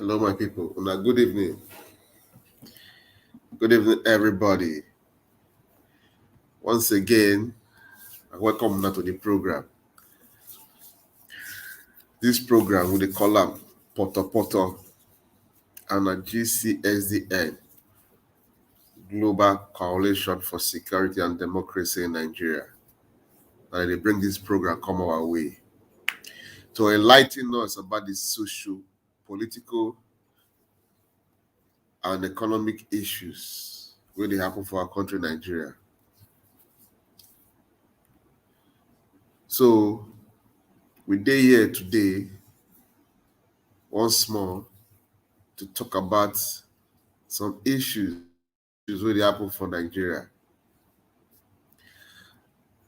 Hello, my people. Good evening. Good evening, everybody. Once again, welcome now to the program. This program with the column Poto Poto and a GCSDN, Global Coalition for Security and Democracy in Nigeria. And they bring this program come our way to enlighten us about the social, political, and economic issues where they happen for our country, Nigeria. So, we're here today once more to talk about some issues where they happen for Nigeria.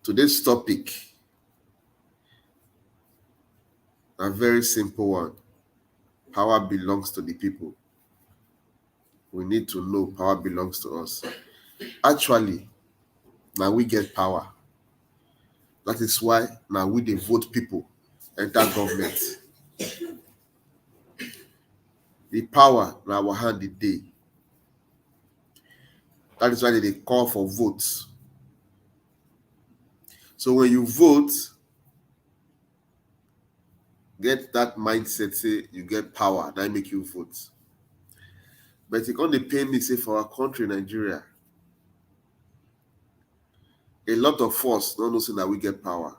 Today's topic, a very simple one. Power belongs to the people. We need to know power belongs to us. Actually, now we get power. That is why now we dey vote people enter government. The power na our hand the day. That is why they call for votes. So when you vote, get that mindset, say you get power, that make you vote. But it can't pain me, say for our country, Nigeria, a lot of us don't know say that we get power.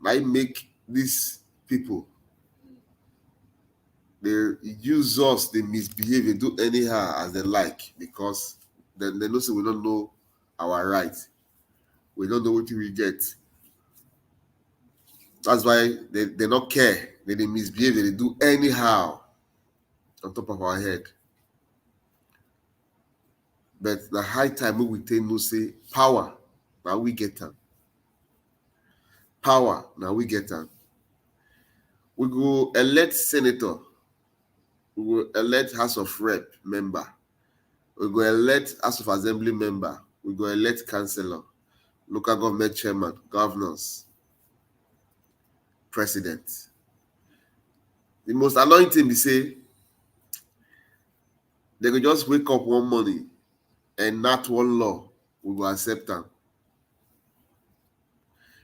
I make these people, they use us, they misbehave, they do anyhow as they like, because they know say we don't know our rights. We don't know what we get. That's why they don't care. They misbehave, they do anyhow on top of our head. But the high time we take no say power, now we get them. Power, now we get them. We go elect senator, we go elect House of Rep member, we go elect House of Assembly member, we go elect councillor, local government chairman, governors, president. The most annoying thing be say they go just wake up one morning and not one law, we go accept them.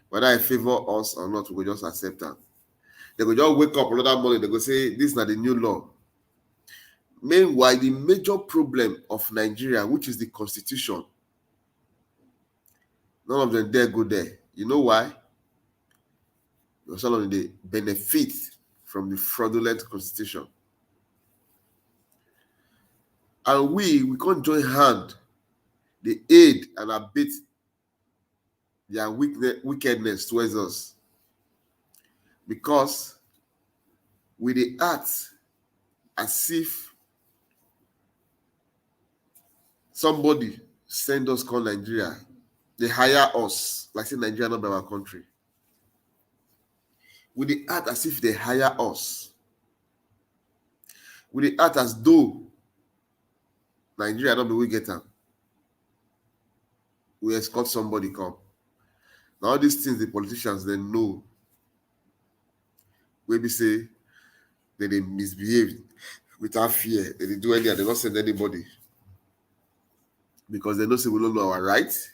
Whether it favor us or not, we go just accept them. They go just wake up another morning, they go say, this is not the new law. Meanwhile, the major problem of Nigeria, which is the constitution, none of them dare go there. You know why? Because some of them they benefit from the fraudulent constitution. And we can't join hand, the aid and abet their wickedness towards us. Because we they act as if somebody send us call Nigeria. They hire us, like say Nigeria not by our country. We they act as if they hire us. We they act as though Nigeria not be we get them. We escort somebody come. Now all these things the politicians they know. Maybe say they misbehave without fear. They do anything, they don't send anybody. Because they know say we don't know our rights.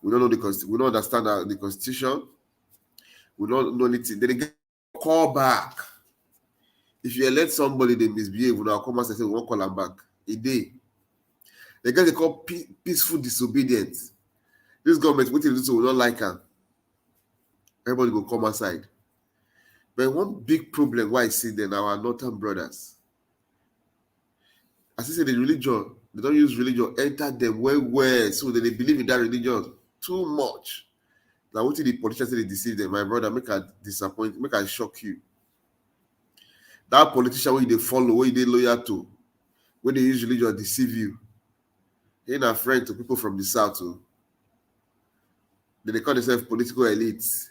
We don't know we don't understand the constitution. We don't know anything. Then they get call back. If you elect somebody, they misbehave, we now come and say we won't call them back. A day. They get they call peaceful disobedience. This government, what they do so we don't like them. Everybody go come outside. But one big problem why I see then our northern brothers. As I say, the religion, they don't use religion, enter them well, so they believe in that religion too much. Now, what did the politicians say they deceive them? My brother, make a disappoint, make a shock you. That politician where they follow, where they loyal to, where they use religion deceive you. He ain't a friend to people from the south too. They call themselves political elites.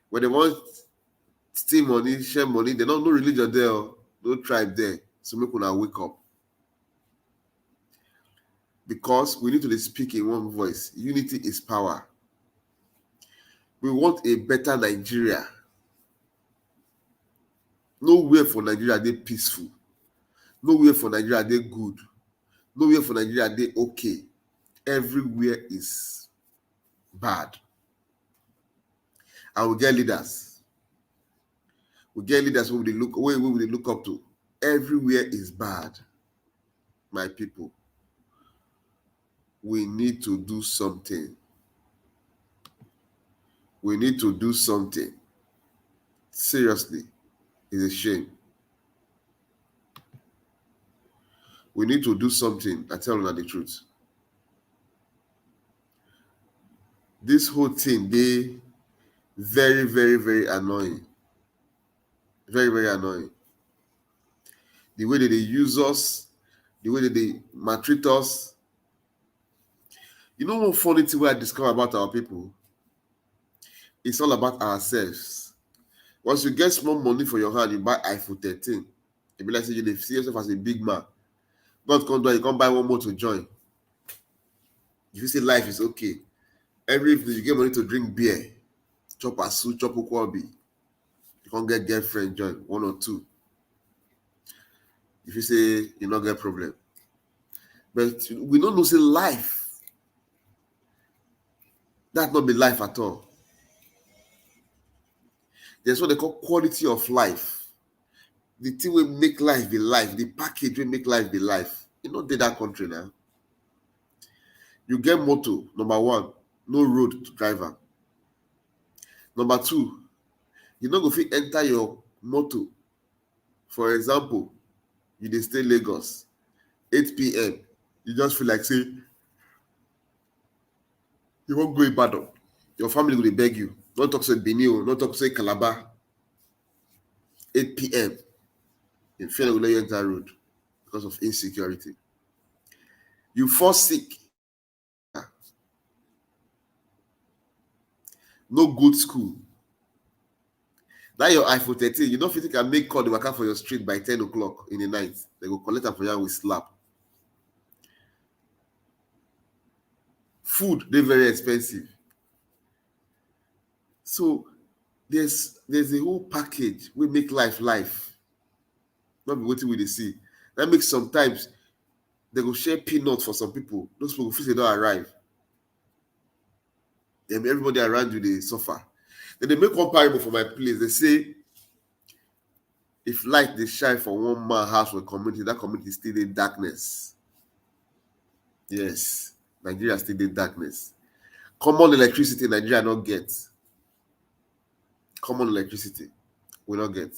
When they want steal money, share money, they don't know religion there, no tribe there. So make una wake up. Because we need to speak in one voice. Unity is power. We want a better Nigeria. Nowhere for Nigeria they peaceful. Nowhere for Nigeria they good. Nowhere for Nigeria they okay. Everywhere is bad. And we get leaders. We get leaders who they look up to. Everywhere is bad. My people, we need to do something. We need to do something. Seriously, it's a shame. We need to do something. I tell you the truth. This whole thing, they very, very, very annoying. Very, very annoying. The way that they use us, the way that they maltreat us. You know one funny thing I discover about our people? It's all about ourselves. Once you get small money for your hand, you buy iPhone 13. It be like say you see yourself as a big man. God come down, you can't buy one more to join. If you say life is okay, every evening you get money to drink beer, chop asu, chop ukwabi. You can't get girlfriend join, one or two. If you say you not get problem. But we don't know say life. That not be life at all. There's what they call quality of life. The thing will make life be life. The package will make life be life. You know, that country now. You get motor, number one, no road to driver. Number two, you not go fit enter your motor. For example, you dey stay Lagos, 8 p.m. You just feel like say you won't go Ibadan. Your family will beg you. Don't talk say Benin, don't talk say Calabar. 8 p.m. In fear will let you enter road because of insecurity. You fall sick. No good school. That your iPhone 13, you don't think you can make call the waka for your street by 10 o'clock in the night. They go collect them for you with slap. Food, they're very expensive. So there's a whole package. We make life. Not be waiting with the see. That makes sometimes they go share peanuts for some people. Those people feel they don't arrive. And everybody around you they suffer. Then they make one parable for my place. They say if light they shine from one man house or community, that community still in darkness. Yes, Nigeria still in darkness. Common electricity Nigeria not get. Common electricity we not get.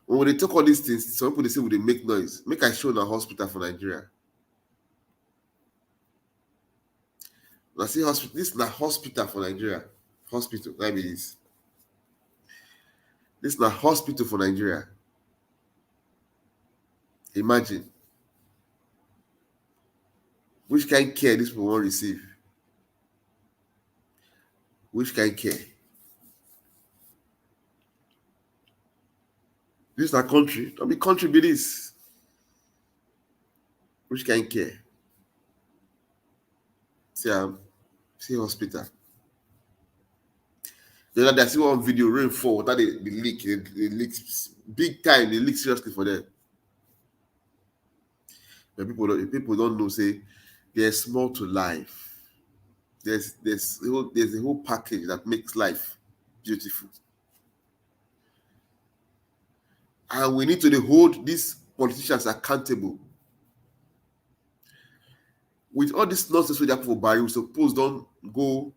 When they talk all these things, some people they say we they make noise. Make I show in a hospital for Nigeria. When I say hospital, this is not hospital for Nigeria. Hospital, that means this is not hospital for Nigeria. Imagine which kind of care this people won't receive. Which kind of care? This is not country. Don't be country be this. Which kind of care? See hospital. The other day, I see one video rain fall, that they leak. They leak big time. They leak seriously for them. But people don't know. Say there's more to life. There's a whole package that makes life beautiful. And we need to hold these politicians accountable. With all this nonsense with that for Barry, we suppose don't go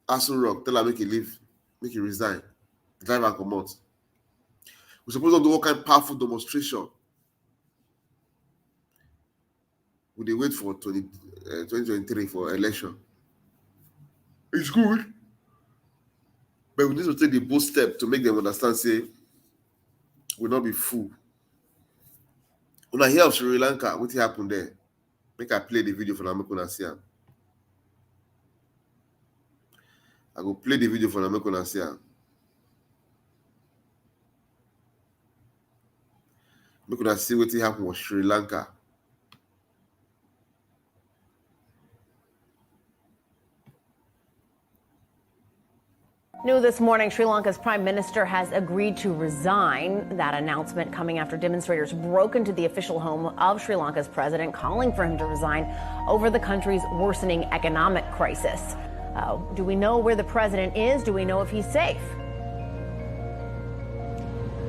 Aso Rock, tell her make it leave, make it resign, drive and come out. We suppose don't do all kind of powerful demonstration. We dey wait for 2023 for election. It's good. But we need to take the bold step to make them understand, say, we'll not be fool. When I hear of Sri Lanka, what happened there? Make I play the video for them, make una see am. I go play the video for them, make una see am. Make una see what happened with Sri Lanka. New this morning, Sri Lanka's prime minister has agreed to resign. That announcement coming after demonstrators broke into the official home of Sri Lanka's president, calling for him to resign over the country's worsening economic crisis. Do we know where the president is? Do we know if he's safe?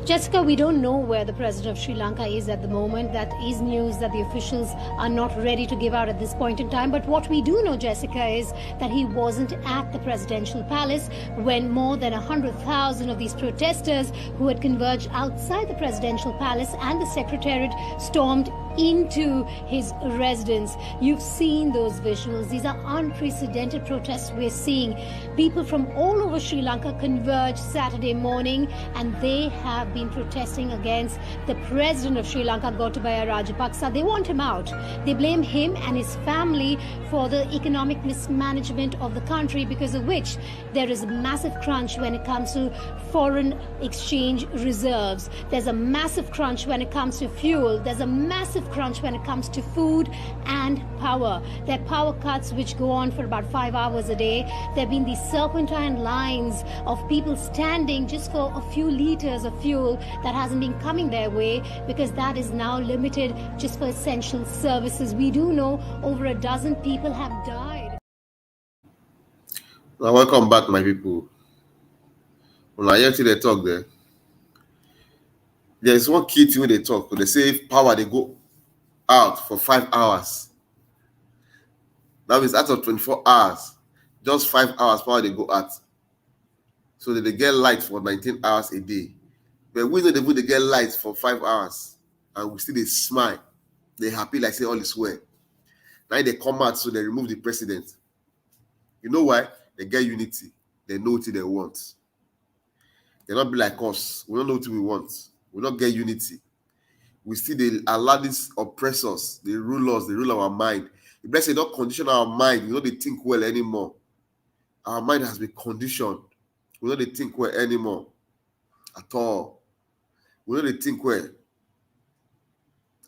Jessica, we don't know where the president of Sri Lanka is at the moment. That is news that the officials are not ready to give out at this point in time. But what we do know, Jessica, is that he wasn't at the presidential palace when more than 100,000 of these protesters who had converged outside the presidential palace and the secretariat stormed into his residence. You've seen those visuals. These are unprecedented protests we're seeing. People from all over Sri Lanka converged Saturday morning, and they have been protesting against the president of Sri Lanka, Gotabaya Rajapaksa. They want him out. They blame him and his family for the economic mismanagement of the country, because of which there is a massive crunch when it comes to foreign exchange reserves. There's a massive crunch when it comes to fuel. There's a massive crunch when it comes to food and power. There are power cuts which go on for about 5 hours a day. There have been these serpentine lines of people standing just for a few liters of fuel that hasn't been coming their way, because that is now limited just for essential services. We do know over a dozen people have died. Now, welcome back, my people. When I hear till they talk there is one key thing when they talk. When they say power, they go out for 5 hours. That means out of 24 hours, just 5 hours power they go out. So that they get light for 19 hours a day. But we know they get light for 5 hours, and we still they smile. They happy like say all is well. Now they come out, so they remove the president. You know why? They get unity. They know what they want. They not be like us. We don't know what we want. We don't get unity. We still they allow these oppressors, they rule us, they rule our mind. If they say don't condition our mind, we don't they think well anymore. Our mind has been conditioned. We don't they think well anymore. At all. We don't they think well.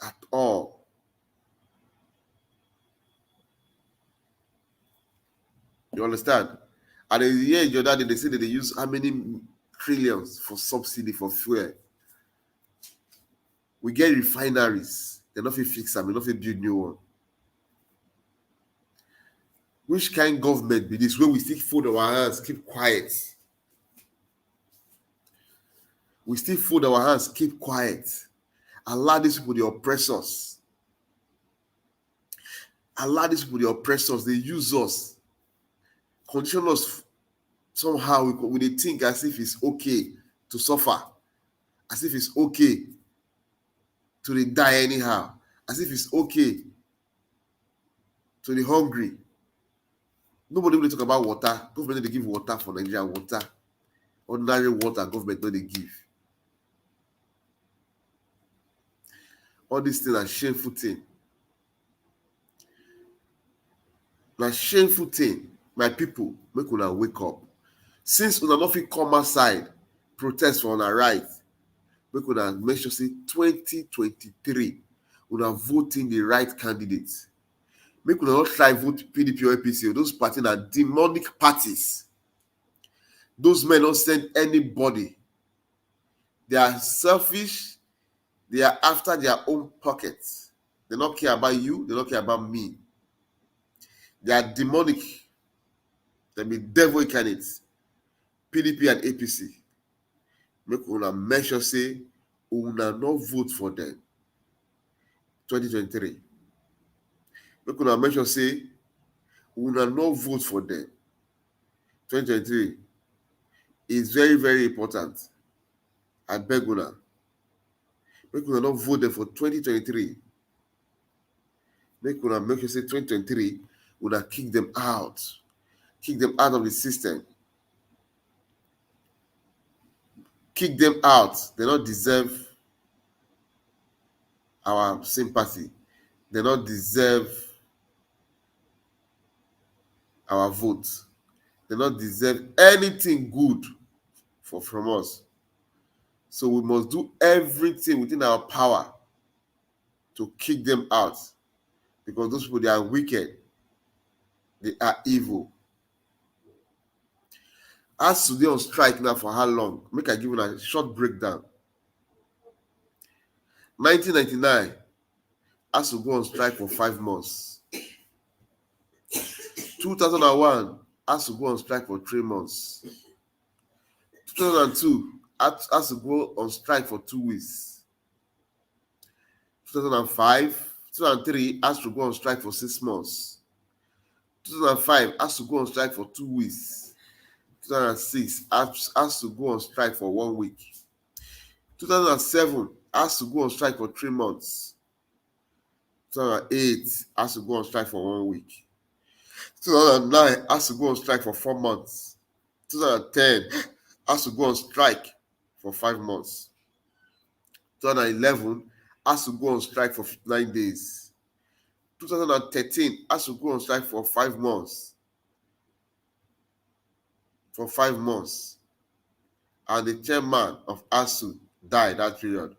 At all. You understand? And in the year Jordan, they say that they use how many trillions for subsidy for fuel. We get refineries. They're not fix them, they're not build new one. Which kind of government be this? Where we still fold our hands, keep quiet. We still fold our hands, keep quiet. Allow these people, the oppressors. Allow these people, the oppressors. They use us. Condition us somehow. We think as if it's okay to suffer. As if it's okay to die anyhow. As if it's okay to be hungry. Nobody will talk about water. Government they give water for Nigeria. Water. Ordinary water government no they give. All these things are shameful thing. Na shameful thing. My people, make una wake up. Since una not fit come outside, protest for una right, make una make sure say 2023, una voting the right candidates. Make una not try vote PDP or APC. Those parties are demonic parties. Those men don't send anybody. They are selfish. They are after their own pockets. They don't care about you. They don't care about me. They are demonic. They be devil incarnates. PDP and APC. Make una make sure say una not vote for them. 2023. Make una make sure say una not vote for them. 2023 is very, very important. I beg una. Make una not vote them for 2023. Make una make sure say 2023 una kick them out. Kick them out of the system. Kick them out. They don't deserve our sympathy. They don't deserve our vote. They don't deserve anything good from us. So we must do everything within our power to kick them out, because those people, they are wicked. They are evil. ASUU dey on strike now for how long? Make I give you a short breakdown. 1999, ASUU go on strike for 5 months. 2001, ASUU go on strike for 3 months. 2002, ASUU go on strike for 2 weeks. 2005, 2003, ASUU go on strike for 6 months. 2005, ASUU go on strike for 2 weeks. 2006, ASUU go on strike for 1 week. 2007, ASUU go on strike for 3 months. 2008, ASUU go on strike for 1 week. 2009, ASUU go on strike for 4 months. 2010, ASUU go on strike for 5 months. 2011, ASUU go on strike for 9 days. 2013, ASUU go on strike for 5 months. For 5 months. And the chairman of ASUU died that period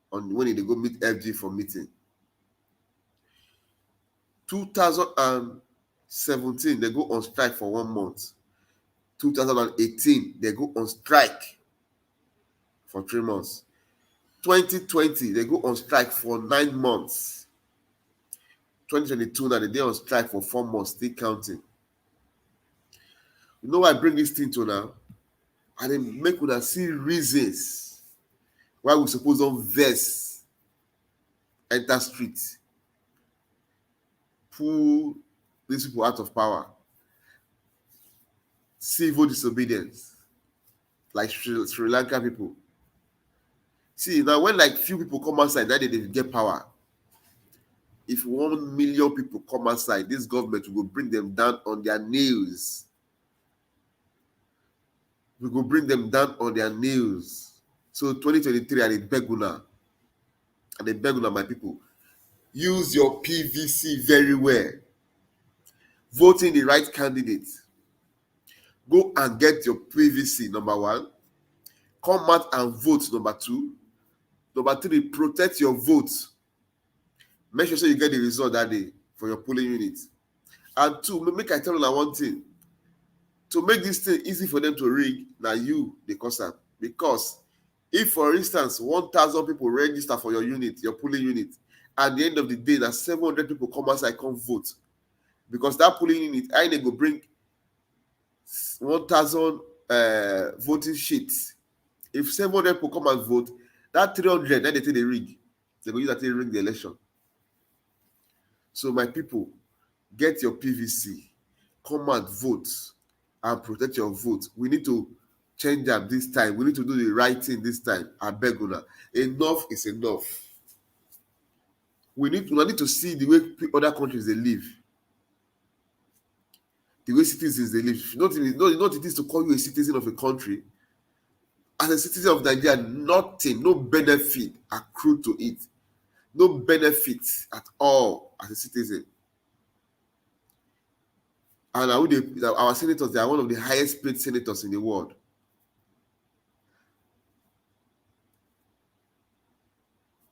when they go meet FG for meeting. 2017, they go on strike for 1 month. 2018, they go on strike for 3 months. 2020, they go on strike for 9 months. 2022, now they on strike for 4 months, still counting. You know why I bring this thing to now? And then make una see reasons why we suppose don't vex enter street, pull these people out of power, civil disobedience, like Sri Lanka people. See, now when like few people come outside, now they get power. If 1 million people come outside, this government will bring them down on their knees. We go bring them down on their knees. So 2023, and they beg una, my people, use your PVC very well. Voting the right candidate. Go and get your PVC, number 1. Come out and vote, number 2. Number 3, protect your vote. Make sure you get the result that day for your polling unit. And 2, make I tell you one thing. To make this thing easy for them to rig, now you, the cause am. Because if, for instance, 1,000 people register for your unit, your polling unit, at the end of the day, that 700 people come outside, come vote. Because that polling unit, I need to bring 1,000 voting sheets. If 700 people come and vote, that 300, then they take the rig. They go use that to rig the election. So my people, get your PVC, come and vote, and protect your vote. We need to change them this time. We need to do the right thing this time. I beg you now. Enough is enough. We need to see the way other countries they live. The way citizens they live. Not it is to call you a citizen of a country. As a citizen of Nigeria, nothing, no benefit accrued to it. No benefits at all as a citizen. And our senators, they are one of the highest paid senators in the world.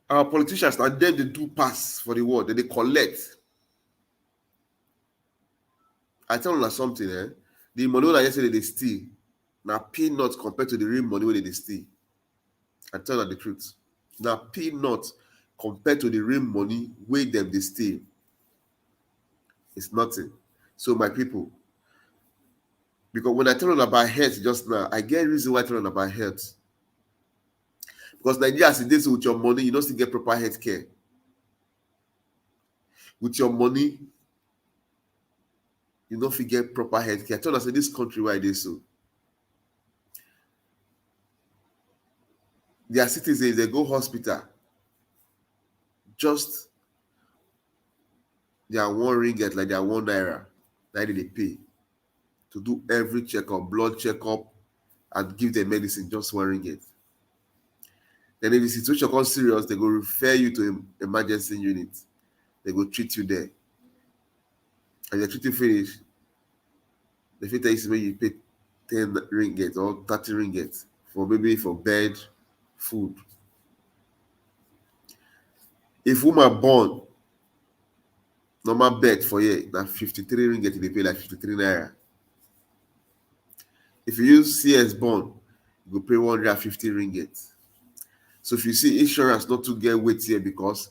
Our politicians, and then they do pass for the world, then they collect. I tell you something, the money that yesterday they steal, now peanuts compared to the real money where they steal. I tell you the truth. Now peanuts compared to the real money where they steal. It's nothing. So my people, because when I tell you about health just now, I get a reason why I tell you about health. Because Nigeria, as it is with your money, you don't still get proper health care. With your money, you don't get proper health care. I tell you, this country why it is so. Their citizens, they go hospital. Just their 1 ringgit, like their 1 naira, that they pay to do every checkup, blood checkup, and give them medicine, just 1 ringgit. Then if the situation becomes serious, they go refer you to an emergency unit. They go treat you there. And the treating finish, the fit is when you pay 10 ringgit or 30 ringgit for bed, food. If woman born, normal bed for you, now 53 ringgit, they pay like 53 naira. If you use CS bond, you go pay 150 ringgit. So if you see insurance not to get weight here because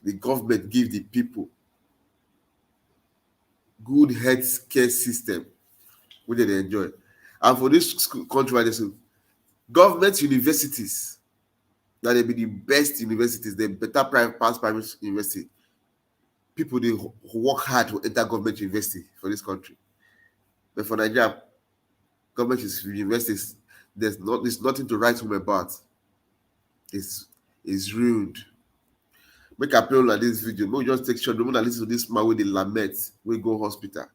the government give the people good health care system which they enjoy. And for this country, where they say government universities, that they be the best universities, the better private university. People they work hard to enter government university for this country. But for Nigeria, government universities, there's nothing to write home about. It's ruined. Make a play like this video. No, just take short. Don't listen to this man with the lament. We go hospital.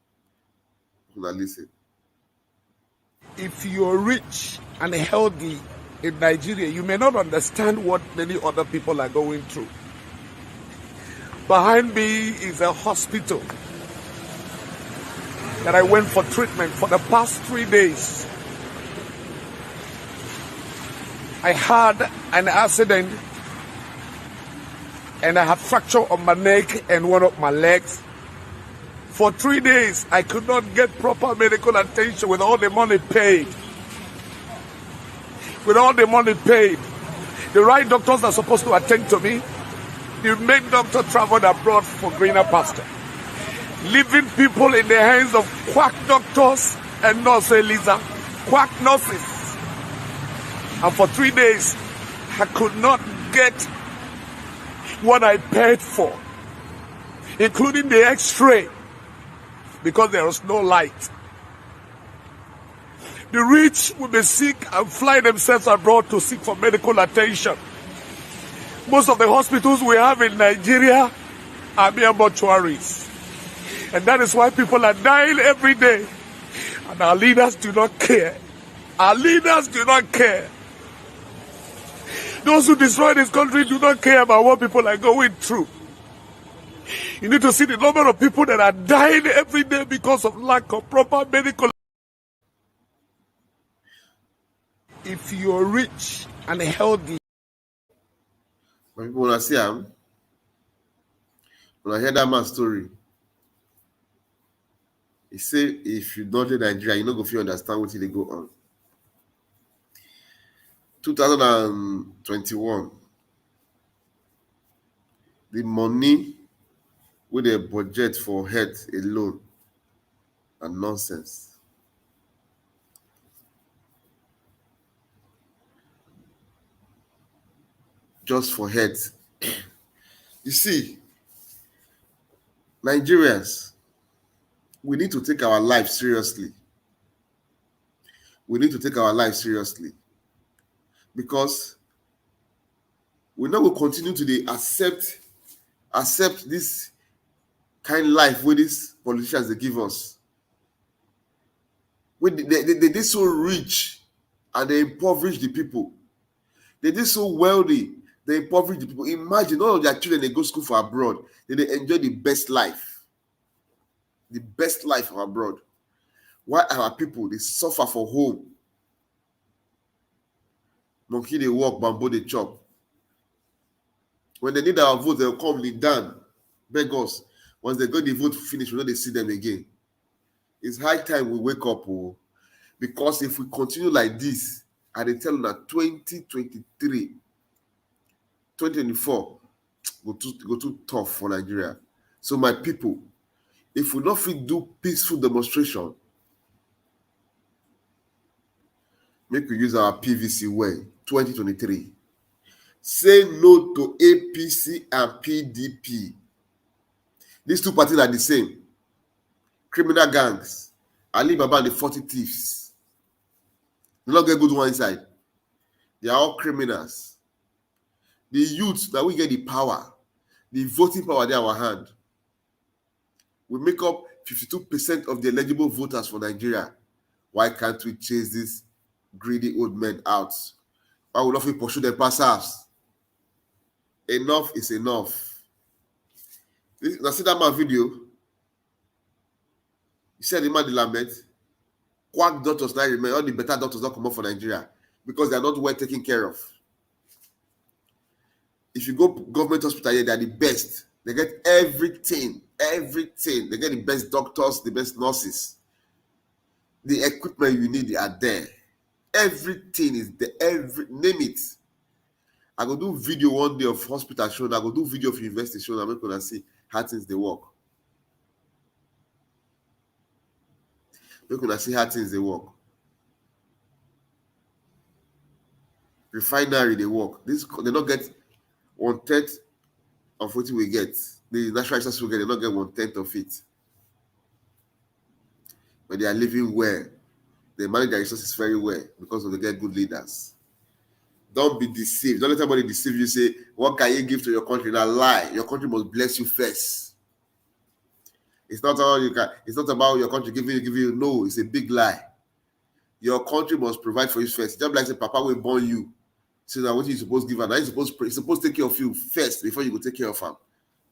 Listen. If you're rich and healthy in Nigeria, you may not understand what many other people are going through. Behind me is a hospital that I went for treatment for the past 3 days. I had an accident and I had fracture on my neck and one of my legs. For 3 days, I could not get proper medical attention with all the money paid. With all the money paid, the right doctors are supposed to attend to me. The main doctor traveled abroad for greener pasture, leaving people in the hands of quack doctors and nurse Eliza, quack nurses. And for 3 days, I could not get what I paid for, including the x-ray, because there was no light. The rich will be sick and fly themselves abroad to seek for medical attention. Most of the hospitals we have in Nigeria are mere mortuaries. And that is why people are dying every day. And our leaders do not care. Our leaders do not care. Those who destroy this country do not care about what people are going through. You need to see the number of people that are dying every day because of lack of proper medical. If you're rich and healthy. When people want to see him, when I hear that man's story, he say if you don't in Nigeria, you don't go feel understand what they go on. 2021, the money with the budget for health alone and nonsense. Just for health. You see, Nigerians, we need to take our life seriously. We need to take our life seriously. Because we now will continue to accept this kind of life where these politicians they give us. When they did so rich and they impoverish the people. They did so wealthy, they impoverish the people. Imagine all of their children they go to school for abroad. They enjoy the best life. The best life of abroad. Why our people they suffer for home? Monkey they walk, bamboo they chop. When they need our vote, they'll come lead down, beg us. Once they got the vote finished, we know they see them again. It's high time we wake up, because if we continue like this, and they tell them that 2023, 2024 go too tough for Nigeria. So my people, if we not fit do peaceful demonstration, make we use our PVC way, 2023. Say no to APC and PDP. These two parties are the same. Criminal gangs. Ali Baba and the 40 thieves. They don't get good one inside. They are all criminals. The youth that we get the power, the voting power there in our hand. We make up 52% of the eligible voters for Nigeria. Why can't we chase these greedy old men out? Why would not we pursue them past us? Enough is enough. Now see that man video. He said the man the lament. Quack doctors now remain. All the better doctors don't come up for Nigeria because they are not well taken care of. If you go government hospital here, they are the best. They get everything. They get the best doctors, the best nurses. The equipment you need are there. Everything is there. Name it. I go do video one day of hospital showing. I go do video of university showing. I'm going to see how things they work. We're going to see how things they work. Refinery they work. They don't get 1/10 of what we get. The natural resources we get, they don't get 1/10 of it. But they are living well. They manage their resources very well because of they get good leaders. Don't be deceived. Don't let anybody deceive you. Say, what can you give to your country? Now lie. Your country must bless you first. It's not about it's not about your country giving you. No, it's a big lie. Your country must provide for you first. Just like say, Papa will born you. So that what you supposed to give, and you're supposed to take care of you first before you go take care of him.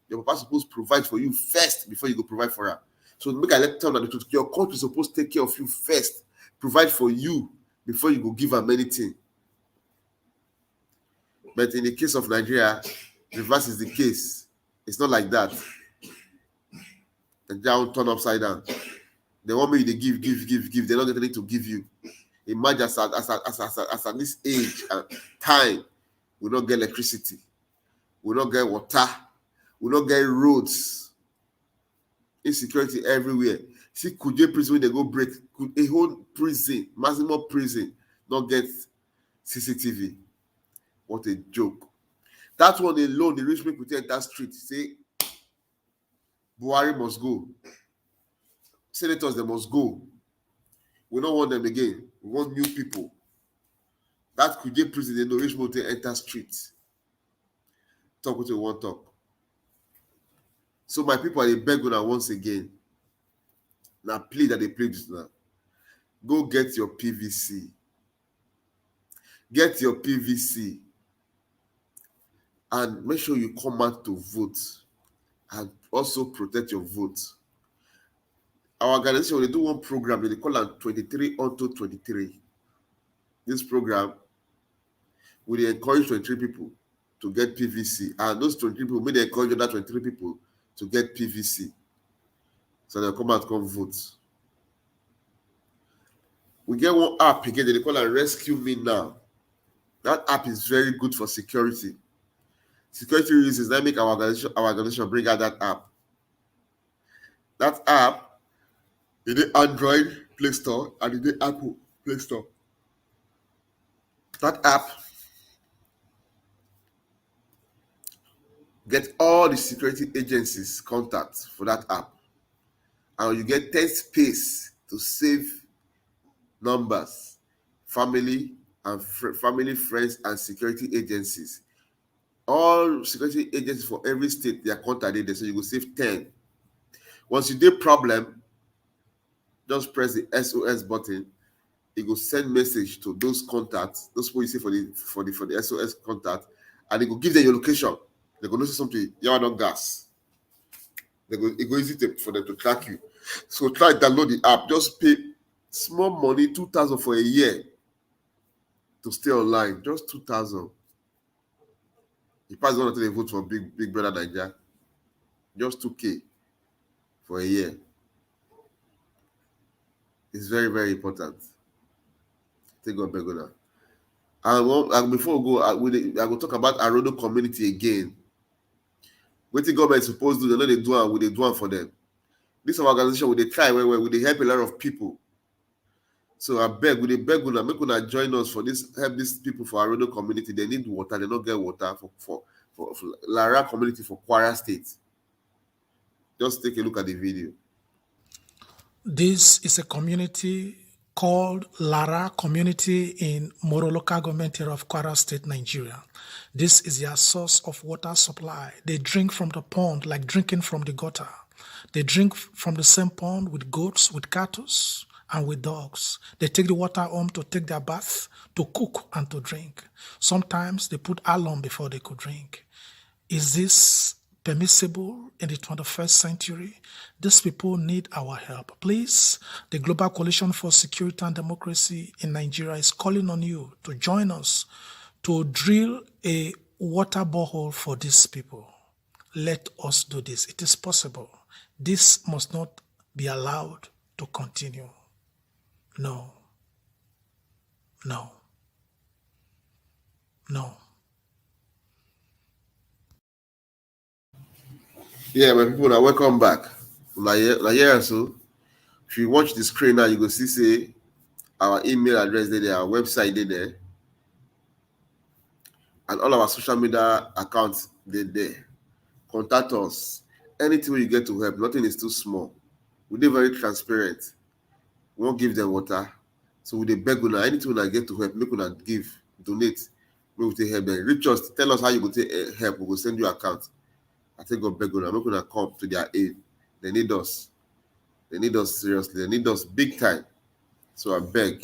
Your Papa supposed to provide for you first before you go provide for her. So make I let tell them the truth. Your country is supposed to take care of you first, provide for you before you go give her anything. But in the case of Nigeria, reverse is the case. It's not like that. The down turn upside down. They want me to give. They're not getting to give you. Imagine as at this age and time, we don't get electricity, we don't get water, we don't get roads. Insecurity everywhere. See, Kuje prison when they go break, a whole prison, maximum prison, not get CCTV. What a joke. That one alone, the rich people take that street, say, Buhari must go. Senators, they must go. We don't want them again. We want new people. That Kuje prison, they know rich people take enter streets. Talk what you want to talk. So my people are begging once again. Now plead that they plead this now. Go get your PVC. Get your PVC. And make sure you come out to vote. And also protect your vote. Our organization, when they do one program, they call it 23 onto 23. This program will encourage 23 people to get PVC. And those 23 people, may they encourage other 23 people to get PVC. So they'll come out, come vote. We get one app again, they call it Rescue Me Now. That app is very good for security. Security reasons, that make our organization bring out that app. That app, in the Android Play Store and in the Apple Play Store. That app get all the security agencies contacts for that app. And you get 10 space to save numbers, family, friends, and security agencies. All security agencies for every state, they are contacted, so you will save 10. Once you do problem, just press the SOS button. It will send message to those contacts, those people you see for the SOS contact, and it will give them your location. They're going to say something, you're not gas. It go easy for them to track you. So try to download the app. Just pay small money, 2,000 for a year to stay online. Just 2,000. You pass on until they vote for Big Brother Nigeria. Just 2K for a year. It's very, very important. Take on Begona. And before we go, I will talk about Arodo community again. What the government is supposed to do, they know they do and they do for them. This organization, will they try where they help a lot of people. So I beg, will they beg una, make una join us for this, help these people for Arodo community. They need water, they don't get water for Lara community for Kwara State. Just take a look at the video. This is a community called Lara Community in Moro Local Government area of Kwara State, Nigeria. This is their source of water supply. They drink from the pond like drinking from the gutter. They drink from the same pond with goats, with cattle, and with dogs. They take the water home to take their bath, to cook, and to drink. Sometimes they put alum before they could drink. Is this permissible in the 21st century? These people need our help. Please, the Global Coalition for Security and Democracy in Nigeria is calling on you to join us to drill a water borehole for these people. Let us do this. It is possible. This must not be allowed to continue. No. No. No. Yeah, my people, now welcome back. Now, so if you watch the screen now, you go see say our email address there, our website there, and all our social media accounts there. Contact us. Anything you get to help, nothing is too small. We're very transparent. We won't give them water. So we beg una anything I get to help, make una give, donate, make we take help them. Reach us, tell us how you go take help. We will send you account. I think God beg una, make una come to their aid. They need us. They need us seriously. They need us big time. So I beg,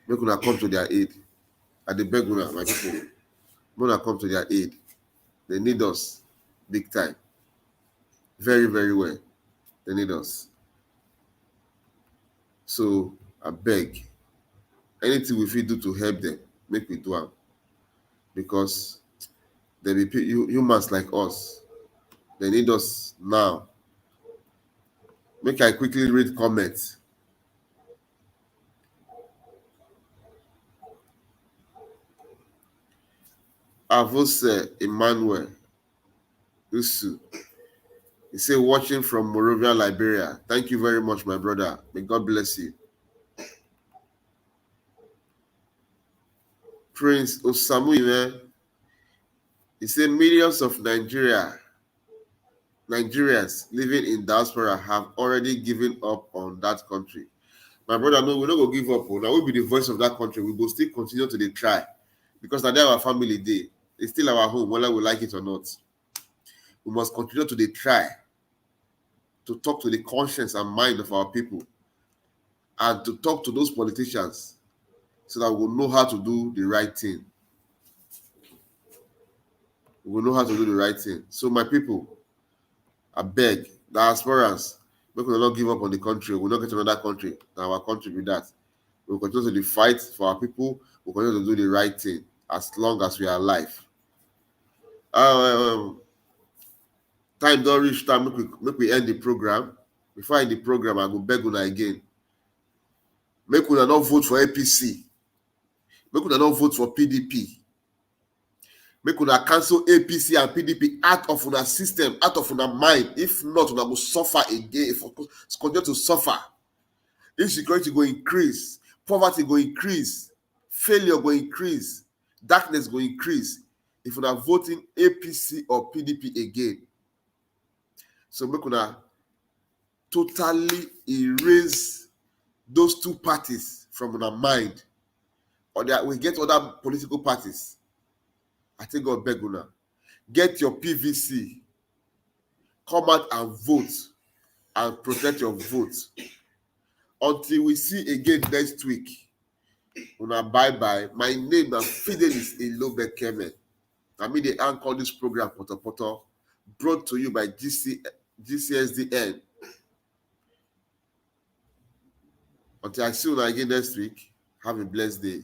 make una come to their aid. I beg una, my people, make una come to their aid. They need us big time. Very, very well. They need us. So I beg, anything we fit do to help them, make we do am. Because there be humans like us. They need us now. Make I quickly read comments. Avose Emmanuel Usu. He said, watching from Monrovia, Liberia. Thank you very much, my brother. May God bless you. Prince Osamu, he said, millions of Nigerians living in diaspora have already given up on that country. My brother, no, we're not going to give up. Now we'll be the voice of that country. We will still continue to try. Because now they're our family day. It's still our home, whether we like it or not. We must continue to try to talk to the conscience and mind of our people and to talk to those politicians so that we'll know how to do the right thing. We will know how to do the right thing. So my people, I beg, diasporans, we will not give up on the country. We'll not get to another country. Now our country with that. We'll continue to fight for our people. We'll continue to do the right thing as long as we are alive. Time don't reach time. Make we end the program. Before I end the program, I go beg una again. Make una not vote for APC. Make una not vote for PDP. Make una cancel APC and PDP out of una system, out of una mind. If not, una will suffer again. If continue to suffer, insecurity will increase, poverty will increase, failure will increase, darkness will increase. If una voting APC or PDP again. So make una totally erase those two parties from our mind, or that we get other political parties. I think God beg una, get your PVC, come out and vote and protect your vote. Until we see again next week. Una bye. My name is Fidelis Ilobekeme. I mean the anchor this program Poto, brought to you by GCSDN. Until I see you again next week, have a blessed day.